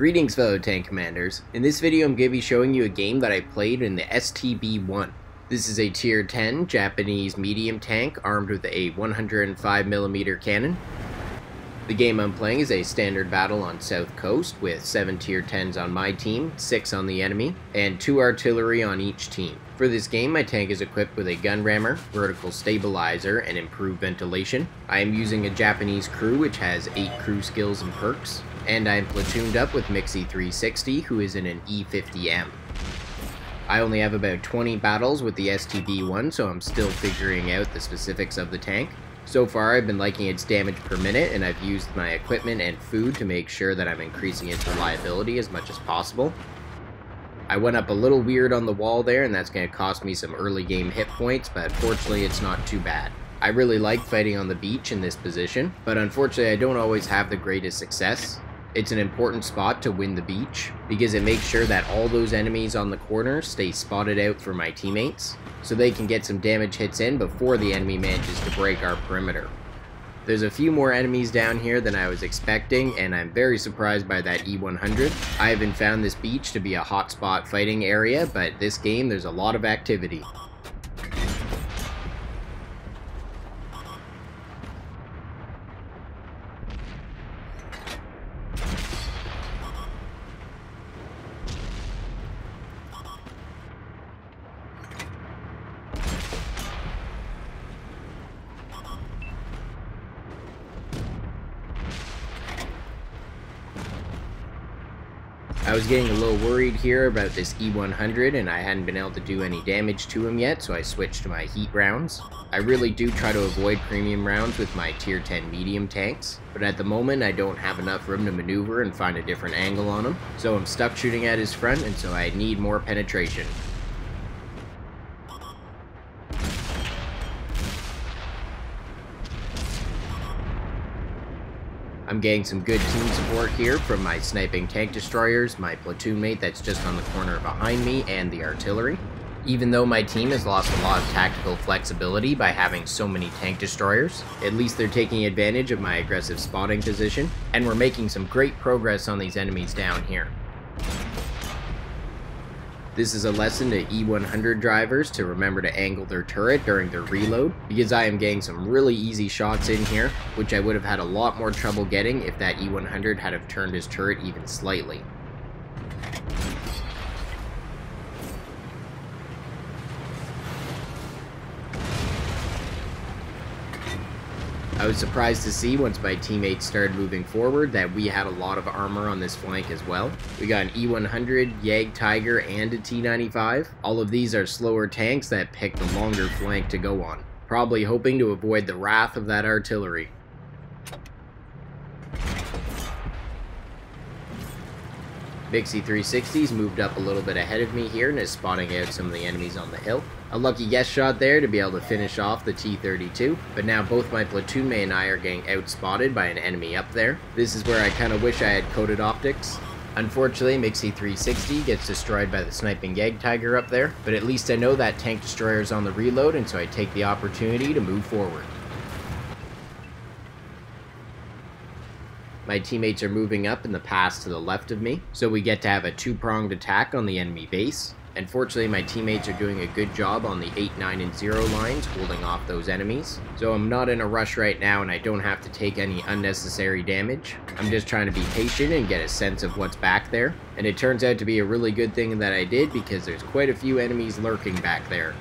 Greetings fellow tank commanders. In this video I'm going to be showing you a game that I played in the STB-1. This is a tier 10 Japanese medium tank armed with a 105mm cannon. The game I'm playing is a standard battle on South Coast with 7 tier 10s on my team, 6 on the enemy, and 2 artillery on each team. For this game, my tank is equipped with a gun rammer, vertical stabilizer, and improved ventilation. I am using a Japanese crew which has 8 crew skills and perks, and I am platooned up with Mixie 360 who is in an E50M. I only have about 20 battles with the STB-1, so I'm still figuring out the specifics of the tank. So far I've been liking its damage per minute, and I've used my equipment and food to make sure that I'm increasing its reliability as much as possible. I went up a little weird on the wall there, and that's going to cost me some early game hit points, but fortunately it's not too bad. I really like fighting on the beach in this position, but unfortunately I don't always have the greatest success. It's an important spot to win the beach, because it makes sure that all those enemies on the corner stay spotted out for my teammates, so they can get some damage hits in before the enemy manages to break our perimeter. There's a few more enemies down here than I was expecting, and I'm very surprised by that E100. I haven't found this beach to be a hotspot fighting area, but this game there's a lot of activity. I was getting a little worried here about this E100, and I hadn't been able to do any damage to him yet, so I switched to my heat rounds. I really do try to avoid premium rounds with my tier 10 medium tanks, but at the moment I don't have enough room to maneuver and find a different angle on him, so I'm stuck shooting at his front, and so I need more penetration. I'm getting some good team support here from my sniping tank destroyers, my platoon mate that's just on the corner behind me, and the artillery. Even though my team has lost a lot of tactical flexibility by having so many tank destroyers, at least they're taking advantage of my aggressive spotting position, and we're making some great progress on these enemies down here. This is a lesson to E100 drivers to remember to angle their turret during their reload, because I am getting some really easy shots in here, which I would have had a lot more trouble getting if that E100 had have turned his turret even slightly. I was surprised to see once my teammates started moving forward that we had a lot of armor on this flank as well. We got an E100, Yag Tiger, and a T95. All of these are slower tanks that pick the longer flank to go on, probably hoping to avoid the wrath of that artillery. Mixie 360's moved up a little bit ahead of me here and is spotting out some of the enemies on the hill. A lucky guess shot there to be able to finish off the T32, but now both my platoon mate and I are getting outspotted by an enemy up there. This is where I kind of wish I had coated optics. Unfortunately, Mixie 360 gets destroyed by the sniping Yag Tiger up there, but at least I know that tank destroyer is on the reload, and so I take the opportunity to move forward. My teammates are moving up in the pass to the left of me, so we get to have a two-pronged attack on the enemy base. And fortunately, my teammates are doing a good job on the 8, 9, and 0 lines, holding off those enemies. So I'm not in a rush right now, and I don't have to take any unnecessary damage. I'm just trying to be patient and get a sense of what's back there. And it turns out to be a really good thing that I did, because there's quite a few enemies lurking back there.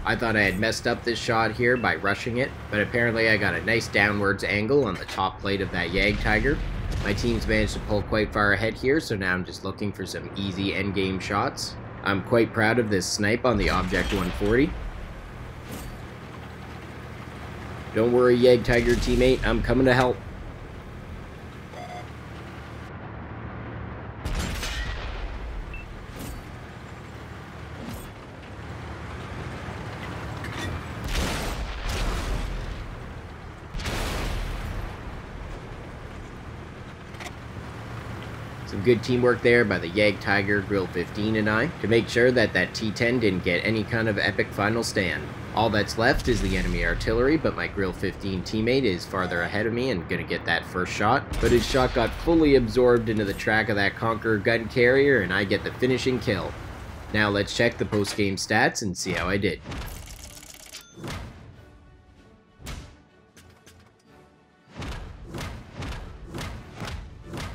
I thought I had messed up this shot here by rushing it, but apparently I got a nice downwards angle on the top plate of that Yag Tiger. My team's managed to pull quite far ahead here, so now I'm just looking for some easy endgame shots. I'm quite proud of this snipe on the Object 140. Don't worry, Yag Tiger teammate, I'm coming to help. Some good teamwork there by the Yag Tiger, Grill 15 and I to make sure that that T10 didn't get any kind of epic final stand. All that's left is the enemy artillery, but my Grill 15 teammate is farther ahead of me and gonna get that first shot. But his shot got fully absorbed into the track of that Conqueror gun carrier and I get the finishing kill. Now let's check the post-game stats and see how I did.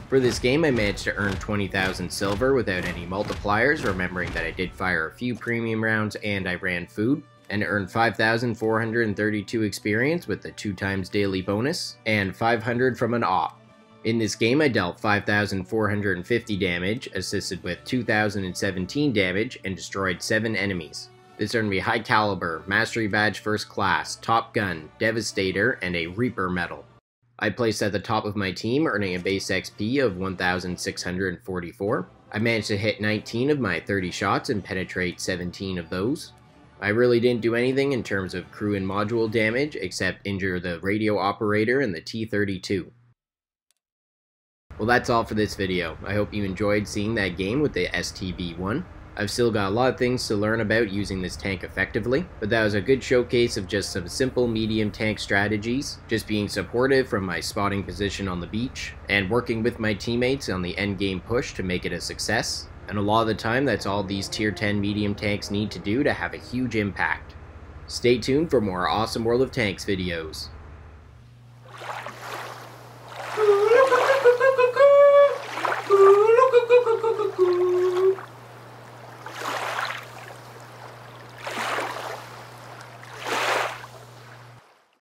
For this game, I managed to earn 20,000 silver without any multipliers, remembering that I did fire a few premium rounds and I ran food, and earned 5,432 experience with the 2x daily bonus, and 500 from an op. In this game, I dealt 5,450 damage, assisted with 2,017 damage, and destroyed 7 enemies. This earned me High Caliber, Mastery Badge First Class, Top Gun, Devastator, and a Reaper medal. I placed at the top of my team, earning a base XP of 1,644. I managed to hit 19 of my 30 shots and penetrate 17 of those. I really didn't do anything in terms of crew and module damage, except injure the radio operator and the T-32. Well, that's all for this video. I hope you enjoyed seeing that game with the STB-1. I've still got a lot of things to learn about using this tank effectively, but that was a good showcase of just some simple medium tank strategies, just being supportive from my spotting position on the beach, and working with my teammates on the endgame push to make it a success. And a lot of the time, that's all these tier 10 medium tanks need to do to have a huge impact. Stay tuned for more awesome World of Tanks videos.